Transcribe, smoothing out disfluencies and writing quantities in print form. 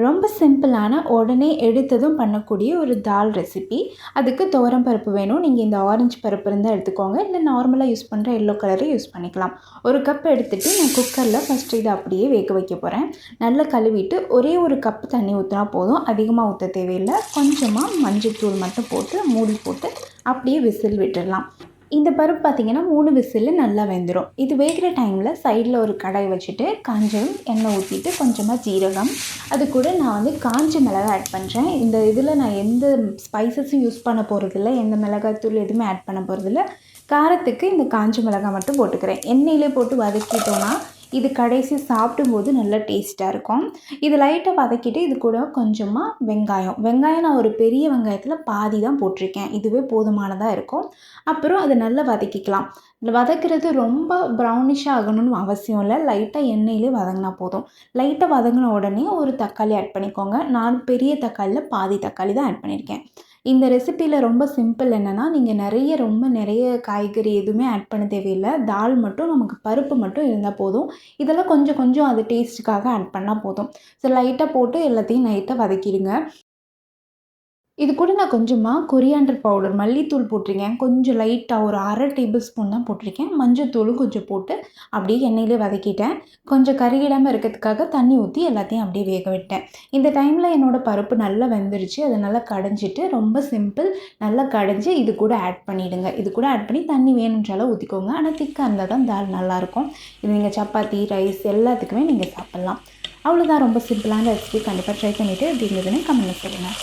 ரொம்ப சிம்பிளான உடனே எடுத்ததும் பண்ணக்கூடிய ஒரு தால் ரெசிபி. அதுக்கு துவரம் பருப்பு வேணும். நீங்கள் இந்த ஆரஞ்சு பருப்பு இருந்தால் எடுத்துக்கோங்க. இல்லை நார்மலாக யூஸ் பண்ணுற எல்லோ கலரே யூஸ் பண்ணிக்கலாம். ஒரு கப் எடுத்துகிட்டு நான் குக்கரில் ஃபஸ்ட்டு இதை அப்படியே வேக வைக்க போகிறேன். நல்லா கழுவிட்டு ஒரே ஒரு கப் தண்ணி ஊற்றினா போதும். அதிகமாக ஊற்ற தேவையில்லை. கொஞ்சமாக மஞ்சள் தூள் மட்டும் போட்டு மூடி போட்டு அப்படியே விசில் விட்டுடலாம். இந்த பருப்பு பார்த்திங்கன்னா 3 விசில் நல்லா வெந்துடும். இது வேகிற டைமில் சைடில் ஒரு கடாய் வச்சுட்டு காஞ்சதும் எண்ணெய் ஊற்றிட்டு கொஞ்சமாக ஜீரகம், அது கூட நான் வந்து காஞ்ச மிளகாய் ஆட் பண்ணுறேன். இந்த இதில் நான் எந்த ஸ்பைசஸும் யூஸ் பண்ண போகிறதில்ல, எந்த மிளகாய்த்தூள் எதுவுமே ஆட் பண்ண போகிறதில்ல. காரத்துக்கு இந்த காஞ்ச மிளகாய் மட்டும் போட்டுக்கிறேன். எண்ணெயிலே போட்டு வதக்கிட்டோன்னா இது கடைசி சாப்பிடும்போது நல்லா டேஸ்ட்டாக இருக்கும். இது லைட்டாக வதக்கிட்டு இது கூட கொஞ்சமாக வெங்காயம் நான் ஒரு பெரிய வெங்காயத்தில் பாதி தான் போட்டிருக்கேன். இதுவே போதுமானதாக இருக்கும். அப்புறம் அதை நல்லா வதக்கிக்கலாம். வதக்கிறது ரொம்ப ப்ரௌனிஷாக ஆகணும்னு அவசியம் இல்லை. லைட்டாக எண்ணெயிலே வதங்கினா போதும். லைட்டாக வதங்கின உடனே ஒரு தக்காளி ஆட் பண்ணிக்கோங்க. நான் பெரிய தக்காளியில் பாதி தக்காளி தான் ஆட் பண்ணியிருக்கேன். இந்த ரெசிப்பியில் ரொம்ப சிம்பிள் என்னென்னா, நீங்கள் நிறைய காய்கறி எதுவுமே ஆட் பண்ண தேவையில்லை. தால் மட்டும் நமக்கு பருப்பு மட்டும் இருந்தால் போதும். இதெல்லாம் கொஞ்சம் கொஞ்சம் அது டேஸ்ட்டுக்காக ஆட் பண்ணால் போதும். ஸோ லைட்டாக போட்டு எல்லாத்தையும் லைட்டாக வதக்கிடுங்க. இது கூட நான் கொஞ்சமாக கொரியாண்டர் பவுடர் மல்லித்தூள் போட்டிருக்கேன். கொஞ்சம் லைட்டாக ஒரு 1/2 டேபிள் ஸ்பூன் தான் போட்டிருக்கேன். மஞ்சத்தூளும் கொஞ்சம் போட்டு அப்படியே எண்ணெயிலே வதக்கிட்டேன். கொஞ்சம் கருகிடாமல் இருக்கிறதுக்காக தண்ணி ஊற்றி எல்லாத்தையும் அப்படியே வேக விட்டேன். இந்த டைமில் என்னோடய பருப்பு நல்லா வெந்துருச்சு. அதை நல்லா கடைஞ்சிட்டு ரொம்ப சிம்பிள் நல்லா கடைஞ்சி இது கூட ஆட் பண்ணிவிடுங்க. இது கூட ஆட் பண்ணி தண்ணி வேணுன்றாலும் ஊற்றிக்கோங்க. ஆனால் திக்காக இருந்தால் தான் தால் நல்லாயிருக்கும். இது நீங்கள் சப்பாத்தி, ரைஸ் எல்லாத்துக்குமே நீங்கள் சாப்பிட்லாம். அவ்வளோதான். ரொம்ப சிம்பிளான ரெசிபி. கண்டிப்பாக ட்ரை பண்ணிவிட்டு எப்படி இருந்ததுன்னு கமெண்ட்டில் சொல்லுங்கள்.